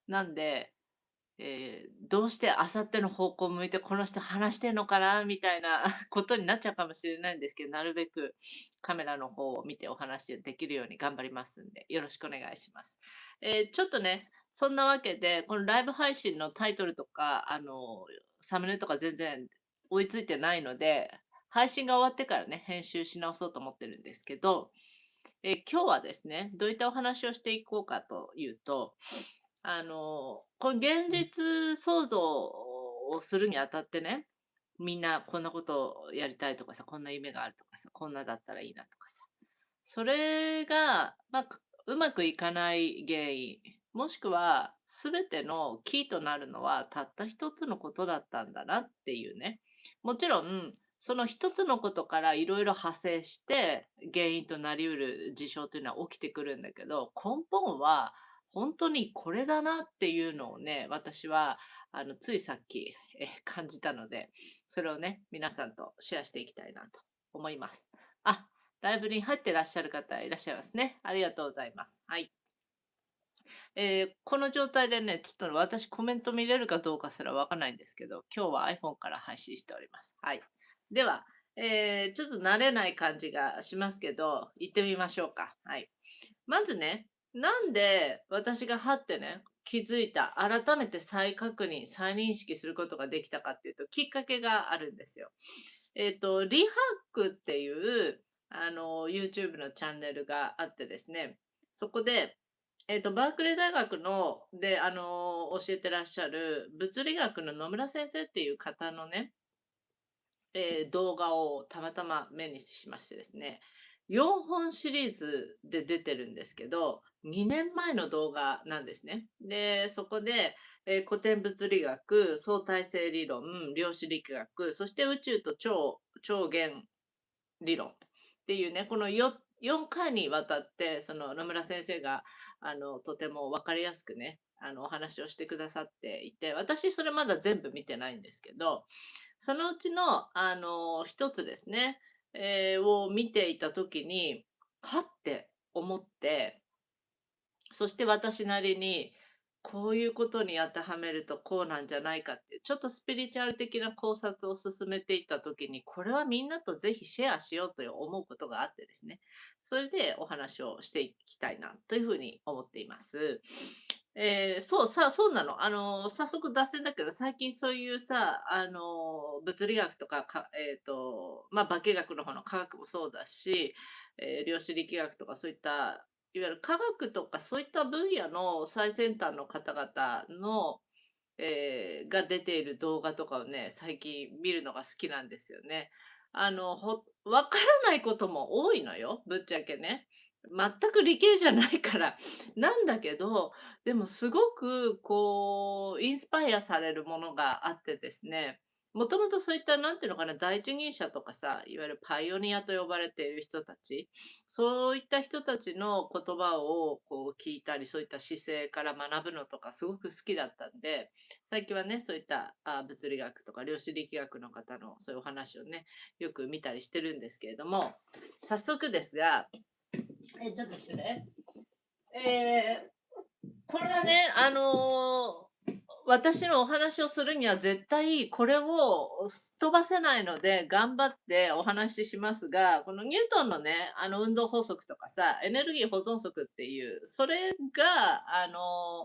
なんで、どうして明後日の方向を向いてこの人話してんのかなみたいなことになっちゃうかもしれないんですけど、なるべくカメラの方を見てお話できるように頑張りますんで、よろしくお願いします。ちょっとね、そんなわけで、このライブ配信のタイトルとか、サムネとか全然追いついてないので、配信が終わってからね、編集し直そうと思ってるんですけど、今日はですね、どういったお話をしていこうかというと、この現実創造をするにあたってね、みんなこんなことをやりたいとかさ、こんな夢があるとかさ、こんなだったらいいなとかさ、それが、うまくいかない原因、もしくは全てのキーとなるのはたった一つのことだったんだなっていうね。もちろん、その一つのことからいろいろ派生して原因となりうる事象というのは起きてくるんだけど、根本は本当にこれだなっていうのをね、私はついさっき感じたので、それをね、皆さんとシェアしていきたいなと思います。あ、ライブに入ってらっしゃる方いらっしゃいますね。ありがとうございます。はい。この状態でね、ちょっと私コメント見れるかどうかすらわかんないんですけど、今日は iPhone から配信しております。はい。では、ちょっと慣れない感じがしますけど、行ってみましょうか。はい。まずね、なんで私がはってね、気づいた、改めて再確認、再認識することができたかっていうと、きっかけがあるんですよ。リハックっていう、YouTube のチャンネルがあってですね、そこで、バークレー大学で、教えてらっしゃる物理学の野村先生っていう方のね、動画をたまたま目にしましてですね、4本シリーズで出てるんですけど、2年前の動画なんですね。で、そこで、古典物理学、相対性理論、量子力学、そして宇宙と超弦理論っていうね、この4回にわたって、その野村先生が、とても分かりやすくね、お話をしてくださっていて、私それまだ全部見てないんですけど、そのうちの、一つですね、を見ていた時に、はって思って、そして私なりに、こういうことに当てはめるとこうなんじゃないかっていう、ちょっとスピリチュアル的な考察を進めていった時に、これはみんなとぜひシェアしようという思うことがあってですね、それでお話をしていきたいなというふうに思っています。そうなの。早速脱線だけど、最近そういうさ、物理学とか、化学の方の科学もそうだし、量子力学とかそういったいわゆる科学とかそういった分野の最先端の方々の、が出ている動画とかをね、最近見るのが好きなんですよね。わからないことも多いのよ、ぶっちゃけね。全く理系じゃないから。なんだけど、でもすごくこう、インスパイアされるものがあってですね、もともとそういったなんていうのかな、第一人者とかさ、いわゆるパイオニアと呼ばれている人たち、そういった人たちの言葉をこう聞いたり、そういった姿勢から学ぶのとかすごく好きだったんで、最近はね、そういった、物理学とか量子力学の方のそういうお話をね、よく見たりしてるんですけれども、早速ですが、ちょっと失礼。えこれはね、私のお話をするには絶対これをすっ飛ばせないので、頑張ってお話ししますが、このニュートンのね、運動法則とかさ、エネルギー保存則っていう、それが、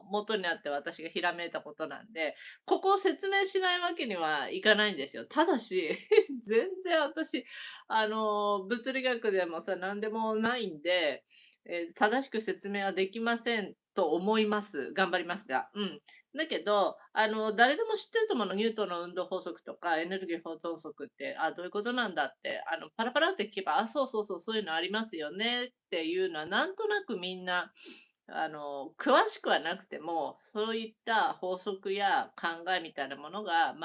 元になって私がひらめいたことなんで、ここを説明しないわけにはいかないんですよ。ただし、全然私、物理学でもさ、何でもないんで、正しく説明はできませんと思います。頑張りますが。うん。だけど、誰でも知ってると思うの。ニュートンの運動法則とか、エネルギー保存則って、どういうことなんだって、パラパラって聞けば、そうそうそう、そういうのありますよねっていうのは、なんとなくみんな、詳しくはなくても、そういった法則や考えみたいなものが、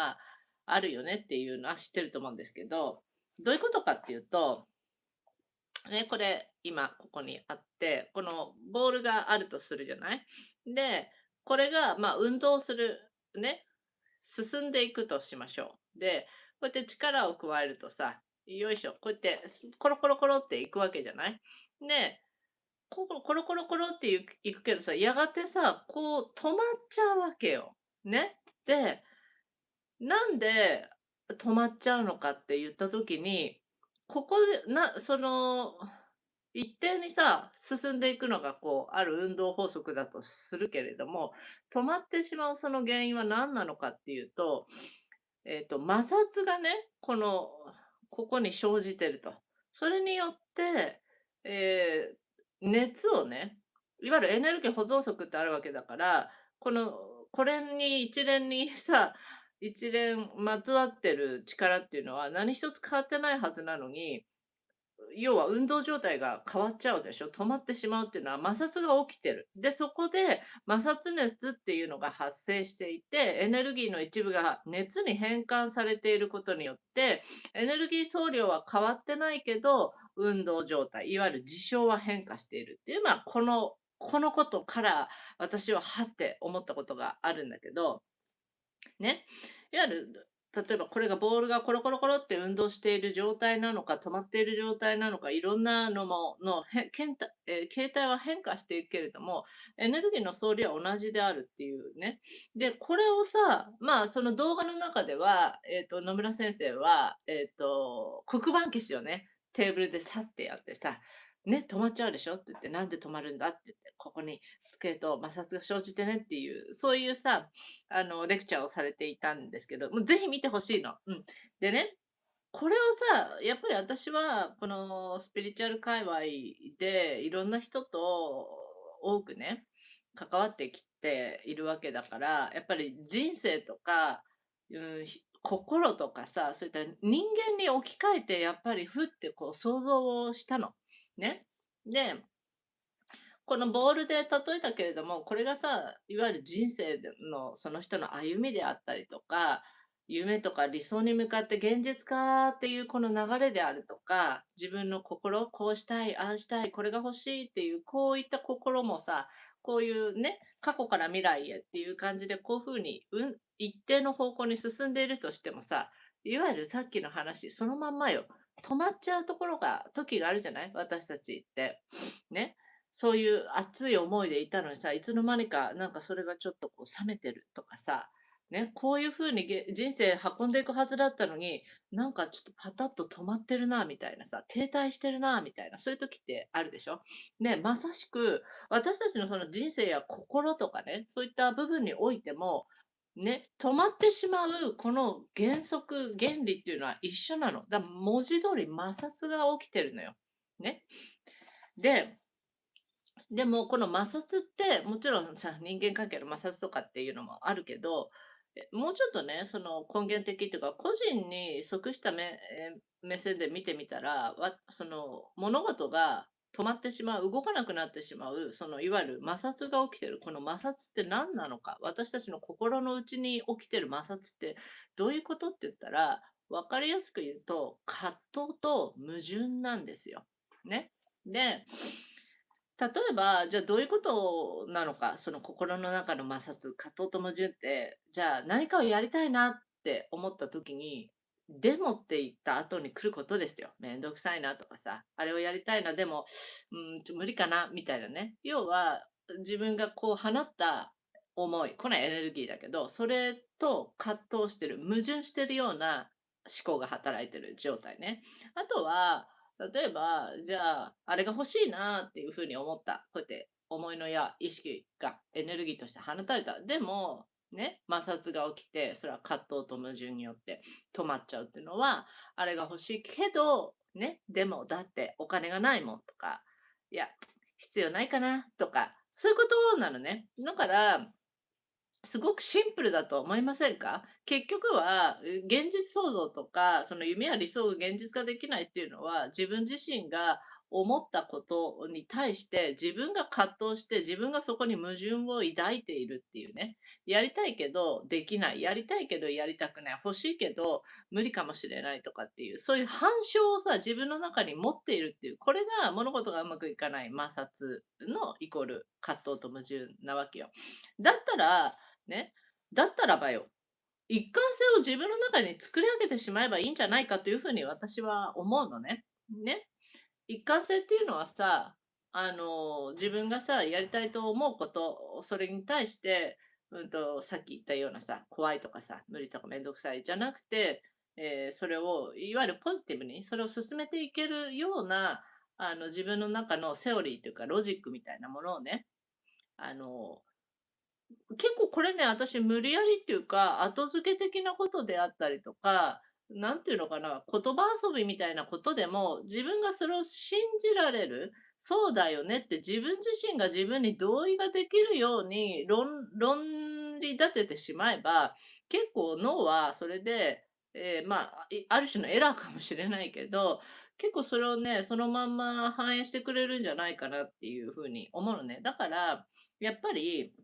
あるよねっていうのは知ってると思うんですけど、どういうことかっていうと、ね、これ、今ここにあって、このボールがあるとするじゃない。で、これが、運動する、ね、進んでいくとしましょう。で、こうやって力を加えるとさ、よいしょ、こうやってコロコロコロっていくわけじゃない。で、コロコロコロっていくけどさ、やがてさ、こう止まっちゃうわけよ。ね。で、なんで止まっちゃうのかって言った時に、ここで、一定にさ、進んでいくのがこう、ある運動法則だとするけれども、止まってしまうその原因は何なのかっていうと、摩擦がね、ここに生じてると。それによって、え熱をね、いわゆるエネルギー保存則ってあるわけだから、これに一連にさ、一連まつわってる力っていうのは何一つ変わってないはずなのに、要は運動状態が変わっちゃうでしょ。止まってしまうっていうのは摩擦が起きてる。で、そこで摩擦熱っていうのが発生していて、エネルギーの一部が熱に変換されていることによって、エネルギー総量は変わってないけど、運動状態、いわゆる事象は変化しているっていう、このことから私ははって思ったことがあるんだけど、ね。いわゆる、例えばこれがボールがコロコロコロって運動している状態なのか、止まっている状態なのか、いろんなのもの、へけんたえー形態は変化していくけれども、エネルギーの総量は同じであるっていうね。で、これをさ、その動画の中では、野村先生は、黒板消しをね、テーブルでさってやってさ、ね、止まっちゃうでしょって言って、なんで止まるんだって言って、ここに机と摩擦が生じてねっていう、そういうさ、レクチャーをされていたんですけど、もうぜひ見てほしいの。うん。でね、これをさ、やっぱり私は、このスピリチュアル界隈で、いろんな人と多くね、関わってきているわけだから、やっぱり人生とか、心とかさ、そういった人間に置き換えて、やっぱりふってこう想像をしたの。ね。で、このボールで例えたけれども、これがさ、いわゆる人生のその人の歩みであったりとか、夢とか理想に向かって現実化っていうこの流れであるとか、自分の心、こうしたい、ああしたい、これが欲しいっていう、こういった心もさ、こういうね、過去から未来へっていう感じで、こういうふうに、一定の方向に進んでいるとしてもさ、いわゆるさっきの話、そのまんまよ。止まっちゃうところが、時があるじゃない私たちって。ね。そういう熱い思いでいたのにさ、いつの間にか、なんかそれがちょっとこう冷めてるとかさ、ね、こういう風に人生運んでいくはずだったのに、なんかちょっとパタッと止まってるなみたいなさ、停滞してるなみたいな、そういう時ってあるでしょ。ね、まさしく、私たちのその人生や心とかね、そういった部分においても、ね、止まってしまうこの原則、原理っていうのは一緒なの。文字通り摩擦が起きてるのよ。ね。で、でも、この摩擦って、もちろんさ、人間関係の摩擦とかっていうのもあるけど、もうちょっとね、その根源的っていうか、個人に即した目線で見てみたら、その物事が止まってしまう、動かなくなってしまう、そのいわゆる摩擦が起きてる、この摩擦って何なのか、私たちの心の内に起きてる摩擦ってどういうことって言ったら、分かりやすく言うと、葛藤と矛盾なんですよ。ね。で、例えば、じゃあどういうことなのか、その心の中の摩擦、葛藤と矛盾って、じゃあ何かをやりたいなって思った時に、でもって言った後に来ることですよ。めんどくさいなとかさ、あれをやりたいな、でも、無理かな、みたいなね。要は、自分がこう放った思い、これはエネルギーだけど、それと葛藤してる、矛盾してるような思考が働いてる状態ね。あとは、例えば、じゃあ、あれが欲しいなっていうふうに思った。こうやって思いのや意識がエネルギーとして放たれた。でも、ね、摩擦が起きて、それは葛藤と矛盾によって止まっちゃうっていうのは、あれが欲しいけど、ね、でもだってお金がないもんとか、いや、必要ないかなとか、そういうことなのね。だから、すごくシンプルだと思いませんか？結局は、現実創造とか、その夢や理想が現実化できないっていうのは、自分自身が思ったことに対して、自分が葛藤して、自分がそこに矛盾を抱いているっていうね。やりたいけどできない、やりたいけどやりたくない、欲しいけど無理かもしれないとかっていう、そういう反証をさ、自分の中に持っているっていう、これが物事がうまくいかない摩擦のイコール葛藤と矛盾なわけよ。だったらね、だったらばよ、一貫性を自分の中に作り上げてしまえばいいんじゃないかというふうに私は思うのね。ね。一貫性っていうのはさ、自分がさ、やりたいと思うこと、それに対して、さっき言ったようなさ、怖いとかさ、無理とかめんどくさいじゃなくて、それをいわゆるポジティブに、それを進めていけるような、自分の中のセオリーというかロジックみたいなものをね、あの結構これね、私無理やりっていうか、後付け的なことであったりとか、なんていうのかな、言葉遊びみたいなことでも、自分がそれを信じられる、そうだよねって自分自身が自分に同意ができるように論理立ててしまえば、結構脳はそれで、ある種のエラーかもしれないけど、結構それをね、そのまんま反映してくれるんじゃないかなっていうふうに思うのね。だから、やっぱり、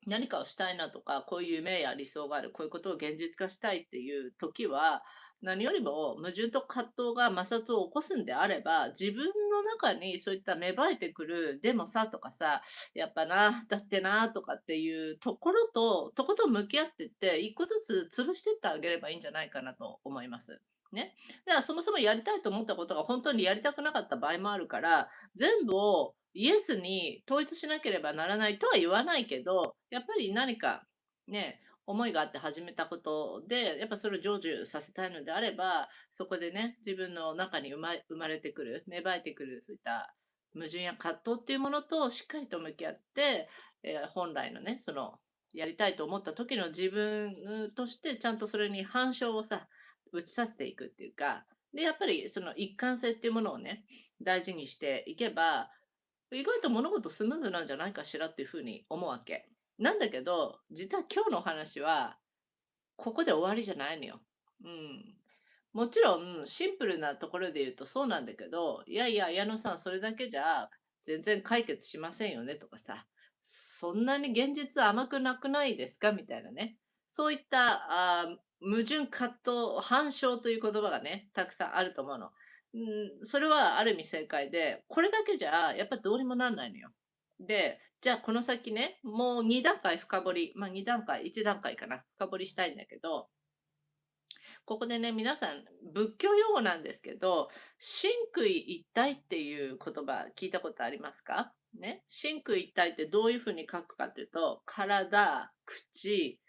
何かをしたいなとか、こういう夢や理想がある、こういうことを現実化したいっていう時は、何よりも矛盾と葛藤が摩擦を起こすんであれば、自分の中にそういった芽生えてくる、でもさとかさ、やっぱな、だってなとかっていうところと、とことん向き合ってって、一個ずつ潰してってあげればいいんじゃないかなと思います。ね。だからそもそもやりたいと思ったことが本当にやりたくなかった場合もあるから、全部をイエスに統一しなければならないとは言わないけど、やっぱり何かね、思いがあって始めたことで、やっぱそれを成就させたいのであれば、そこでね、自分の中に生まれてくる、芽生えてくる、そういった矛盾や葛藤っていうものとしっかりと向き合って、本来のね、その、やりたいと思った時の自分としてちゃんとそれに反証をさ、打ちさせていくっていうか、で、やっぱりその一貫性っていうものをね、大事にしていけば、意外と物事スムーズなんじゃないかしらっていうふうに思うわけ。なんだけど、実は今日のお話は、ここで終わりじゃないのよ。うん。もちろん、シンプルなところで言うとそうなんだけど、いやいや、矢野さん、それだけじゃ全然解決しませんよねとかさ、そんなに現実甘くなくないですかみたいなね。そういった矛盾、葛藤、反証という言葉がね、たくさんあると思うの。それはある意味正解で、これだけじゃやっぱどうにもなんないのよ。で、じゃあこの先ね、もう2段階深掘り、2段階、1段階かな、深掘りしたいんだけど、ここでね、皆さん、仏教用語なんですけど、真空一体っていう言葉聞いたことありますかね。真空一体ってどういうふうに書くかというと、体、口、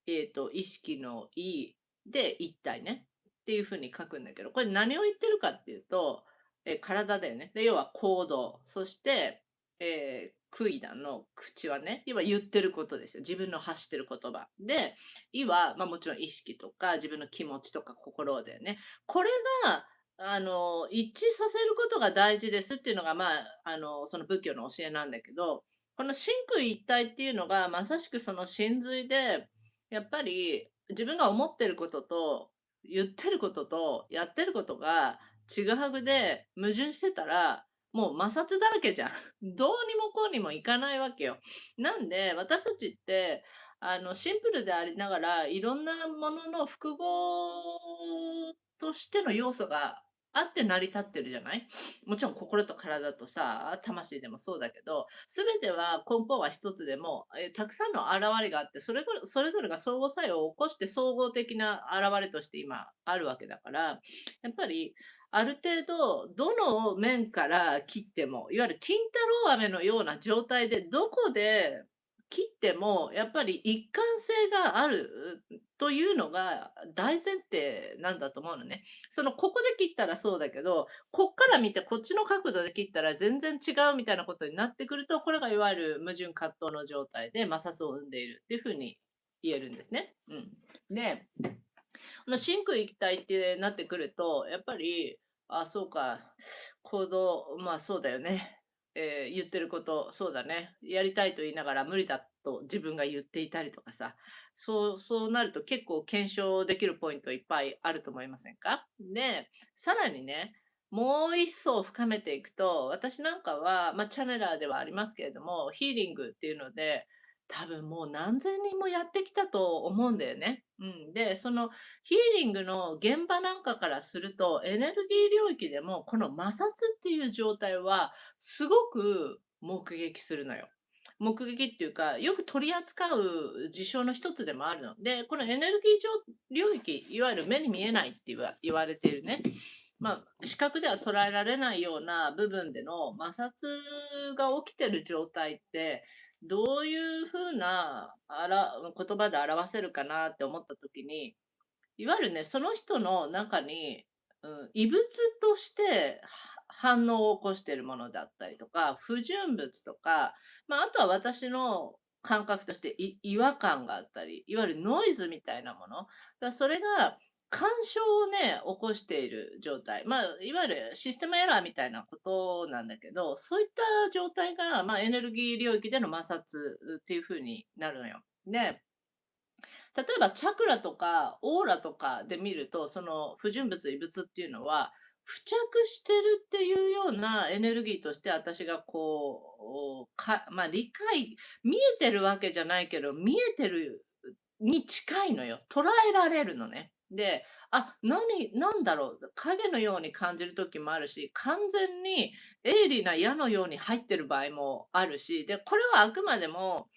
意識の意で一体ね。っていうふうに書くんだけど、これ何を言ってるかっていうと、体だよね。で、要は行動。そして、悔いだの口はね、要は言ってることですよ。自分の発してる言葉。で、意は、もちろん意識とか自分の気持ちとか心だよね。これが、一致させることが大事ですっていうのが、その仏教の教えなんだけど、この真空一体っていうのがまさしくその真髄で、やっぱり自分が思ってることと言ってることとやってることがちぐはぐで矛盾してたら、もう摩擦だらけじゃん。どうにもこうにもいかないわけよ。なんで、私たちって、シンプルでありながら、いろんなものの複合としての要素があって成り立ってるじゃない。もちろん心と体とさ、魂でもそうだけど、全ては根本は一つでも、たくさんの現れがあって、それぞれが相互作用を起こして総合的な現れとして今あるわけだから、やっぱりある程度、どの面から切っても、いわゆる金太郎飴のような状態で、どこで切っても、やっぱり一貫性があるというのが大前提なんだと思うのね。ここで切ったらそうだけど、こっから見てこっちの角度で切ったら全然違うみたいなことになってくると、これがいわゆる矛盾葛藤の状態で摩擦を生んでいるっていうふうに言えるんですね。うん。で、真空一体ってなってくると、やっぱり、あ、そうか、行動、そうだよね。言ってること、そうだね。やりたいと言いながら無理だと自分が言っていたりとかさ、そうなると結構検証できるポイントいっぱいあると思いませんか？で、さらにね、もう一層深めていくと、私なんかは、チャネラーではありますけれども、ヒーリングっていうので、多分もう何千人もやってきたと思うんだよね。うん。で、そのヒーリングの現場なんかからすると、エネルギー領域でもこの摩擦っていう状態はすごく目撃するのよ。目撃っていうか、よく取り扱う事象の一つでもあるの。で、このエネルギー領域、いわゆる目に見えないって言われているね。視覚では捉えられないような部分での摩擦が起きてる状態って、どういう風な言葉で表せるかなって思った時に、いわゆるね、その人の中に、異物として、反応を起こしているものだったりとか、不純物とか、あとは私の感覚として、違和感があったり、いわゆるノイズみたいなもの。それが干渉をね、起こしている状態。いわゆるシステムエラーみたいなことなんだけど、そういった状態が、エネルギー領域での摩擦っていう風になるのよ。で、例えばチャクラとかオーラとかで見ると、その不純物、異物っていうのは、付着してるっていうようなエネルギーとして私がこう、理解見えてるわけじゃないけど、見えてるに近いのよ。捉えられるのね。で、なんだろう、影のように感じる時もあるし、完全に鋭利な矢のように入ってる場合もあるし、で、これはあくまでも、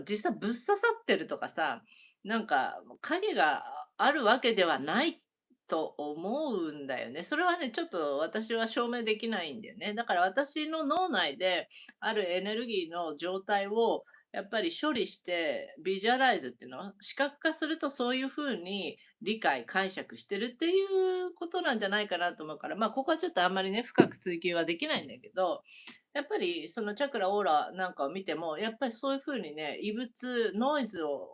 実際ぶっ刺さってるとかさ、影があるわけではないと思うんだよね。それはね、ちょっと私は証明できないんだよね。だから私の脳内であるエネルギーの状態をやっぱり処理して、ビジュアライズっていうの、視覚化するとそういう風に理解、解釈してるっていうことなんじゃないかなと思うから、ここはちょっとあんまりね、深く追求はできないんだけど、やっぱりそのチャクラ、オーラなんかを見ても、やっぱりそういう風にね、異物、ノイズを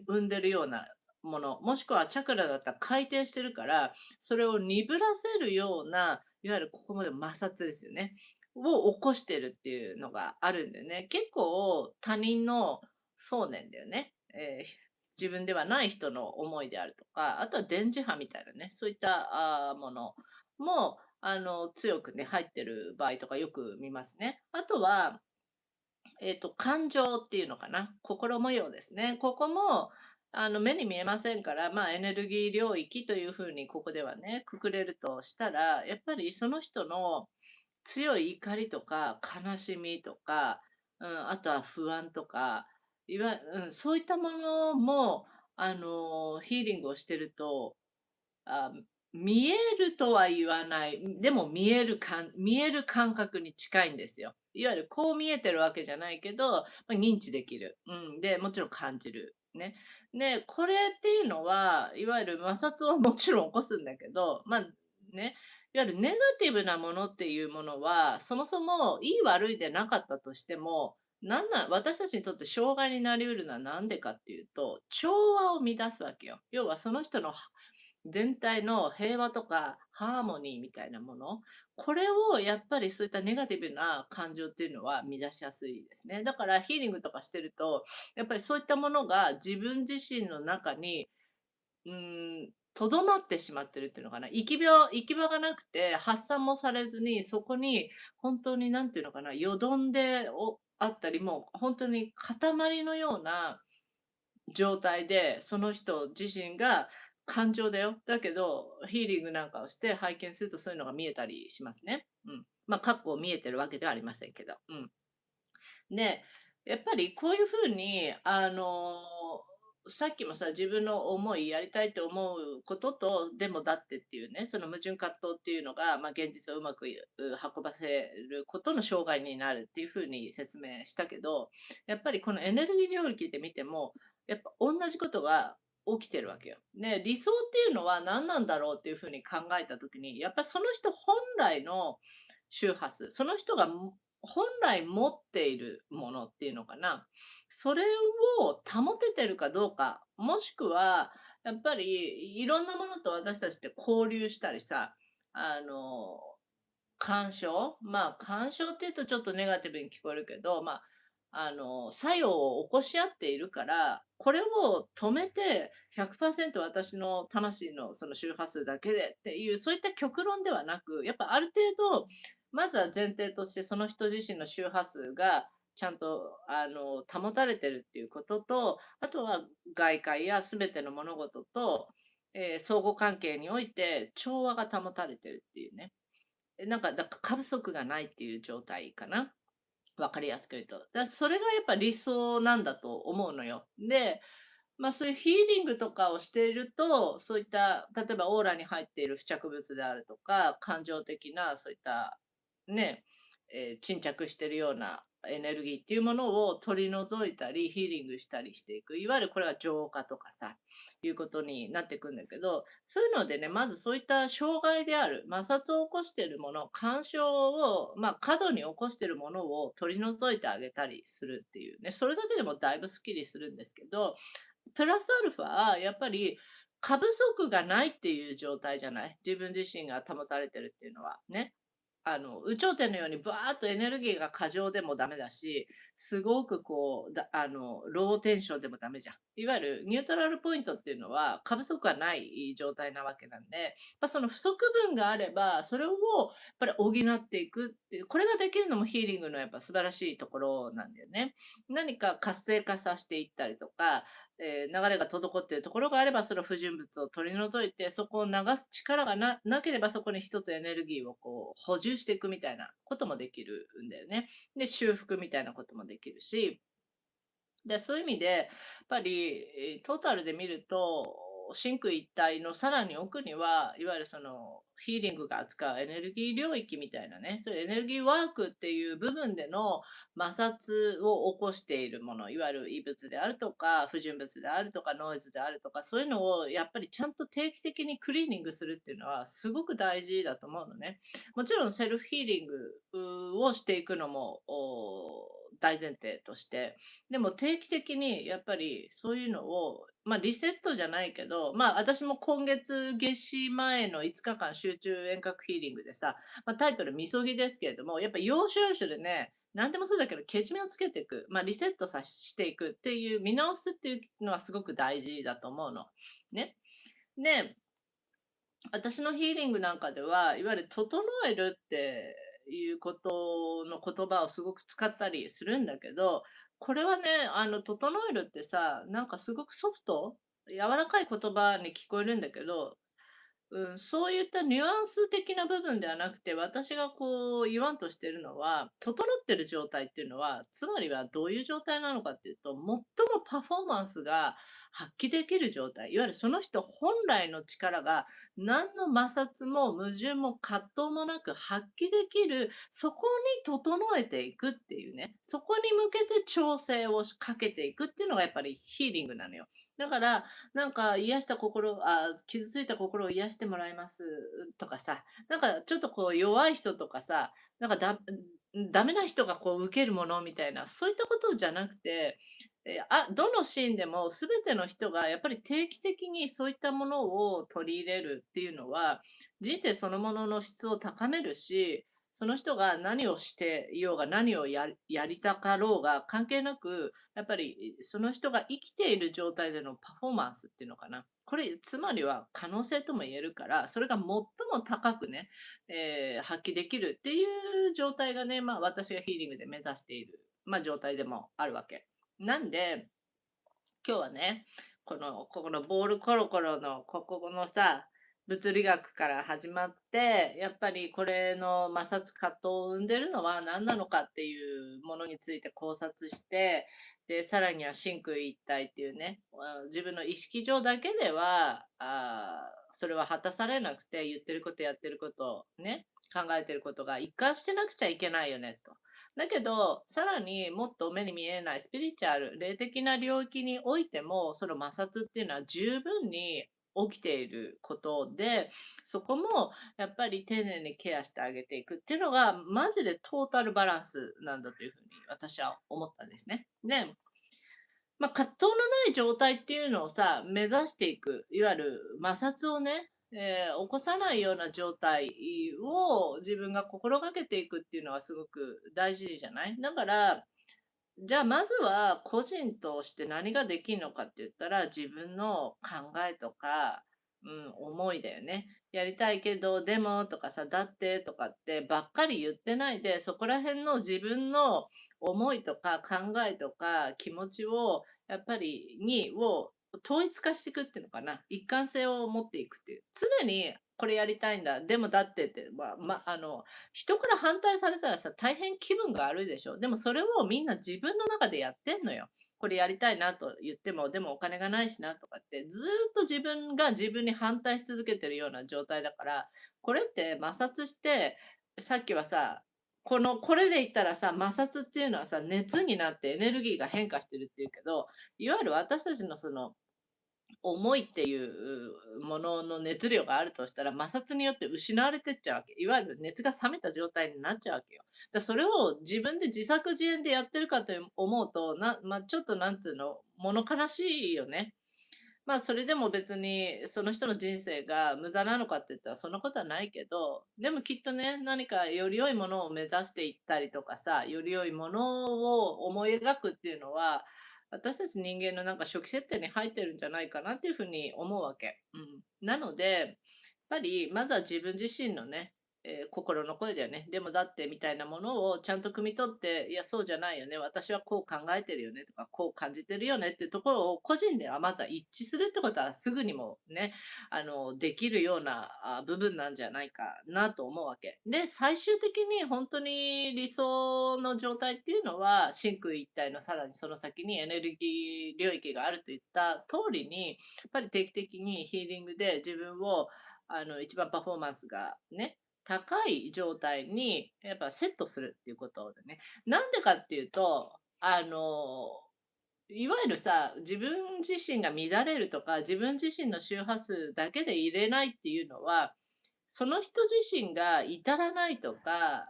生んでるようなもの、もしくはチャクラだったら回転してるから、それを鈍らせるような、いわゆるここまで摩擦ですよね。を起こしてるっていうのがあるんでね。結構他人の想念だよね。自分ではない人の思いであるとか、あとは電磁波みたいなね、そういったものも、強くね、入ってる場合とかよく見ますね。あとは、感情っていうのかな、心模様ですね。ここも、目に見えませんから、エネルギー領域というふうにここではね、くくれるとしたら、やっぱりその人の強い怒りとか悲しみとか、あとは不安とか、そういったものも、ヒーリングをしてると、あ、見えるとは言わない、でも見える感覚に近いんですよ。いわゆるこう見えてるわけじゃないけど、認知できる。で、もちろん感じる。ね。で、これっていうのは、いわゆる摩擦をもちろん起こすんだけど、ね、いわゆるネガティブなものっていうものは、そもそもいい悪いでなかったとしても、私たちにとって障害になり得るのは何でかっていうと、調和を乱すわけよ。要はその人の全体の平和とかハーモニーみたいなもの、これをやっぱりそういったネガティブな感情っていうのは乱しやすいですね。だからヒーリングとかしてると、やっぱりそういったものが自分自身の中に、とどまってしまってるっていうのかな。行き場がなくて、発散もされずに、そこに本当になんていうのかな、よどんであったり、もう本当に塊のような状態で、その人自身が感情だよ。だけど、ヒーリングなんかをして拝見するとそういうのが見えたりしますね。かっこ見えてるわけではありませんけど。で、やっぱりこういう風に、さっきもさ、自分の思い、やりたいと思うことと、でもだってっていうね、その矛盾葛藤っていうのが、現実をうまく運ばせることの障害になるっていう風に説明したけど、やっぱりこのエネルギー領域で見ても、やっぱ同じことが起きてるわけよ。ね、理想っていうのは何なんだろうっていう風に考えた時に、やっぱりその人本来の周波数、その人が本来持っているものっていうのかな、それを保ててるかどうか、もしくは、やっぱりいろんなものと私たちって交流したりさ、あの、干渉っていうとちょっとネガティブに聞こえるけど、作用を起こし合っているから、これを止めて100%私の魂のその周波数だけでっていう、そういった極論ではなく、やっぱある程度、まずは前提としてその人自身の周波数がちゃんと保たれてるっていうことと、あとは外界や全ての物事と、相互関係において調和が保たれてるっていうね。過不足がないっていう状態かな。わかりやすく言うと。それがやっぱ理想なんだと思うのよ。で、そういうヒーリングとかをしていると、そういった、例えばオーラに入っている付着物であるとか、感情的なそういった、ね、沈着しているようなエネルギーっていうものを取り除いたり、ヒーリングしたりしていく。いわゆるこれが浄化とかさ、いうことになっていくんだけど、そういうのでね、まずそういった障害である、摩擦を起こしているもの、干渉を、過度に起こしているものを取り除いてあげたりするっていうね、それだけでもだいぶスッキリするんですけど、プラスアルファ、やっぱり過不足がないっていう状態じゃない。自分自身が保たれてるっていうのは、ね。有頂天のようにバーっとエネルギーが過剰でもダメだし、すごくこう、ローテンションでもダメじゃん。いわゆるニュートラルポイントっていうのは、過不足がない状態なわけなんで、その不足分があれば、それをやっぱり補っていくっていう、これができるのもヒーリングのやっぱ素晴らしいところなんだよね。何か活性化させていったりとか、流れが滞っているところがあれば、その不純物を取り除いて、そこを流す力がなければ、そこに一つエネルギーをこう補充していくみたいなこともできるんだよね。で、修復みたいなこともできるし、で、そういう意味で、やっぱり、トータルで見ると、真空一体のさらに奥には、いわゆるその、ヒーリングが扱うエネルギー領域みたいなね、そういうエネルギーワークっていう部分での摩擦を起こしているもの、いわゆる異物であるとか、不純物であるとか、ノイズであるとか、そういうのをやっぱりちゃんと定期的にクリーニングするっていうのはすごく大事だと思うのね。もちろんセルフヒーリングをしていくのも大前提として、でも定期的にやっぱりそういうのを、リセットじゃないけど、私も今月夏至前の5日間集中遠隔ヒーリングでさ、タイトルみそぎですけれども、やっぱ要所要所でね、何でもそうだけど、けじめをつけていく、リセットしていくっていう、見直すっていうのはすごく大事だと思うの。ね。で、私のヒーリングなんかでは、いわゆる整えるっていうことの言葉をすごく使ったりするんだけど、これはね、整えるってさ、なんかすごくソフト、柔らかい言葉に聞こえるんだけど、そういったニュアンス的な部分ではなくて、私がこう言わんとしてるのは、整ってる状態っていうのは、つまりはどういう状態なのかっていうと、最もパフォーマンスが発揮できる状態、いわゆるその人本来の力が何の摩擦も矛盾も葛藤もなく発揮できる、そこに整えていくっていうね、そこに向けて調整をかけていくっていうのがやっぱりヒーリングなのよ。だからなんか傷ついた心を癒してもらいますとかさ、なんかちょっとこう弱い人とかさ、ダメな人がこう受けるものみたいな、そういったことじゃなくて、どのシーンでも全ての人がやっぱり定期的にそういったものを取り入れるっていうのは、人生そのものの質を高めるし、その人が何をしていようが、何をやりたかろうが関係なく、やっぱりその人が生きている状態でのパフォーマンスっていうのかな。これ、つまりは可能性とも言えるから、それが最も高くね、発揮できるっていう状態がね、私がヒーリングで目指している、状態でもあるわけ。なんで、今日はね、ここのボールコロコロのここのさ、物理学から始まって、やっぱりこれの摩擦葛藤を生んでるのは何なのかっていうものについて考察して、で、さらには真空一体っていうね、自分の意識上だけでは、それは果たされなくて、言ってることやってること、ね、考えてることが一貫してなくちゃいけないよね、と。だけど、さらにもっと目に見えないスピリチュアル、霊的な領域においても、その摩擦っていうのは十分に起きていることで、そこもやっぱり丁寧にケアしてあげていくっていうのが、マジでトータルバランスなんだというふうに私は思ったんですね。で、葛藤のない状態っていうのをさ、目指していく、いわゆる摩擦をね、起こさないような状態を自分が心がけていくっていうのはすごく大事じゃない。だから、じゃあまずは個人として何ができるのかって言ったら、自分の考えとか、思いだよね。やりたいけど、でもとかさ、だってとかってばっかり言ってないで、そこら辺の自分の思いとか考えとか気持ちを、やっぱり統一化していくっていうのかな。一貫性を持っていくっていう。常にこれやりたいんだ。でもだってって、人から反対されたらさ、大変気分が悪いでしょ。でもそれをみんな自分の中でやってんのよ。これやりたいなと言っても、でもお金がないしなとかって、ずーっと自分が自分に反対し続けてるような状態だから、これって摩擦して、さっきはさ、これで言ったらさ、摩擦っていうのはさ、熱になってエネルギーが変化してるっていうけど、いわゆる私たちのその重いっていうものの熱量があるとしたら、摩擦によって失われてっちゃうわけ。いわゆる熱が冷めた状態になっちゃうわけよ。それを自分で自作自演でやってるかと思うと、ちょっとなんつうの、物悲しいよね。それでも別にその人の人生が無駄なのかって言ったらそんなことはないけど、でもきっとね、何かより良いものを目指していったりとかさ、より良いものを思い描くっていうのは、私たち人間のなんか初期設定に入ってるんじゃないかなっていうふうに思うわけ。うん。なので、やっぱりまずは自分自身のね、心の声だよね。でもだってみたいなものをちゃんと汲み取って、いや、そうじゃないよね。私はこう考えてるよねとか、こう感じてるよねっていうところを個人ではまずは一致するってことはすぐにもね、できるような部分なんじゃないかなと思うわけ。で、最終的に本当に理想の状態っていうのは、真空一体のさらにその先にエネルギー領域があるといった通りに、やっぱり定期的にヒーリングで自分を一番パフォーマンスがね、高い状態にやっぱセットするっていうことでね。なんでかっていうと、いわゆるさ、自分自身が乱れるとか、自分自身の周波数だけで入れないっていうのは、その人自身が至らないとか、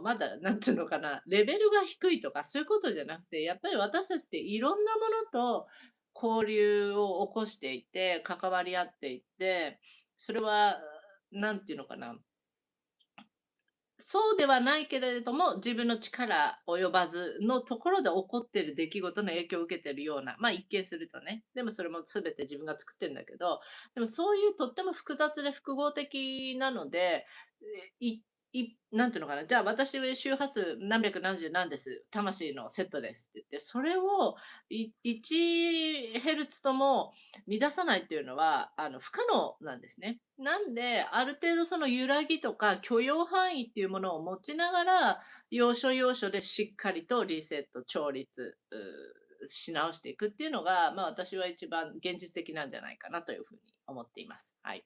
まだ、なんていうのかな、レベルが低いとか、そういうことじゃなくて、やっぱり私たちっていろんなものと交流を起こしていて、関わり合っていって、それは、なんていうのかな、そうではないけれども、自分の力及ばずのところで起こっている出来事の影響を受けているような、一見するとね。でもそれも全て自分が作ってるんだけど、でもそういうとっても複雑で複合的なので、え、いなんていうのかな、じゃあ私は周波数何百何十何です、魂のセットですって言って、それを1ヘルツとも乱さないっていうのは、不可能なんですね。なんで、ある程度その揺らぎとか許容範囲っていうものを持ちながら、要所要所でしっかりとリセット、調律、し直していくっていうのが、私は一番現実的なんじゃないかなというふうに思っています。はい。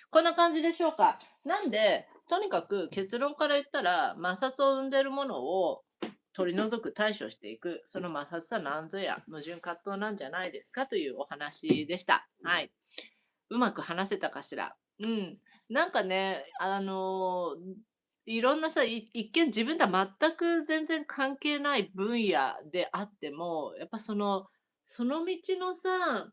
こんな感じでしょうか。なんで、とにかく結論から言ったら、摩擦を生んでいるものを取り除く、対処していく、その摩擦は何ぞや矛盾葛藤なんじゃないですかというお話でした。はい。うまく話せたかしら。うん。なんかね、いろんなさ、一見自分とは全く全然関係ない分野であっても、やっぱその道のさ、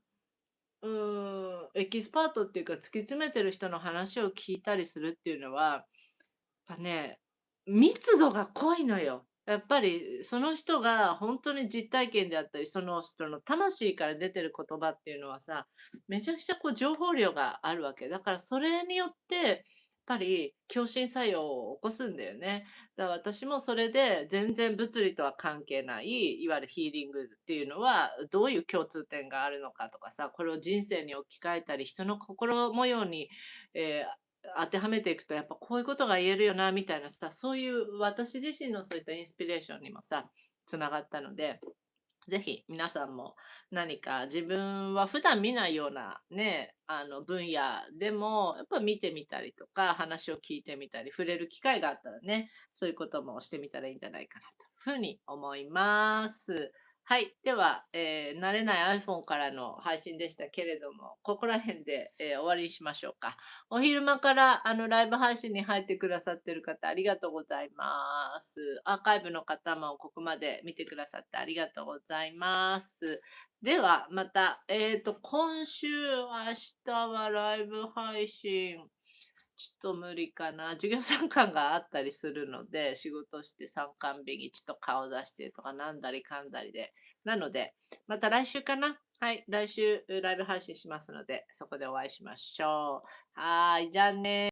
エキスパートっていうか、突き詰めてる人の話を聞いたりするっていうのは、やっぱね、密度が濃いのよ。やっぱりその人が本当に実体験であったり、その人の魂から出てる言葉っていうのはさ、めちゃくちゃこう情報量があるわけ。だからそれによって、やっぱり共振作用を起こすんだよね。だから私もそれで全然物理とは関係ない、いわゆるヒーリングっていうのは、どういう共通点があるのかとかさ、これを人生に置き換えたり、人の心模様に、当てはめていくと、やっぱこういうことが言えるよなみたいなさ、そういう私自身のそういったインスピレーションにもさ、繋がったので、ぜひ皆さんも何か自分は普段見ないようなね、分野でも、やっぱ見てみたりとか、話を聞いてみたり、触れる機会があったらね、そういうこともしてみたらいいんじゃないかなというふうに思います。はい。では、慣れない iPhone からの配信でしたけれども、ここら辺で、終わりにしましょうか。お昼間からライブ配信に入ってくださってる方ありがとうございます。アーカイブの方もここまで見てくださってありがとうございます。では、また、今週、明日はライブ配信、ちょっと無理かな。授業参観があったりするので、仕事して参観日にちょっと顔出してとかなんだりかんだりで。なので、また来週かな。はい、来週ライブ配信しますので、そこでお会いしましょう。はーい、じゃあね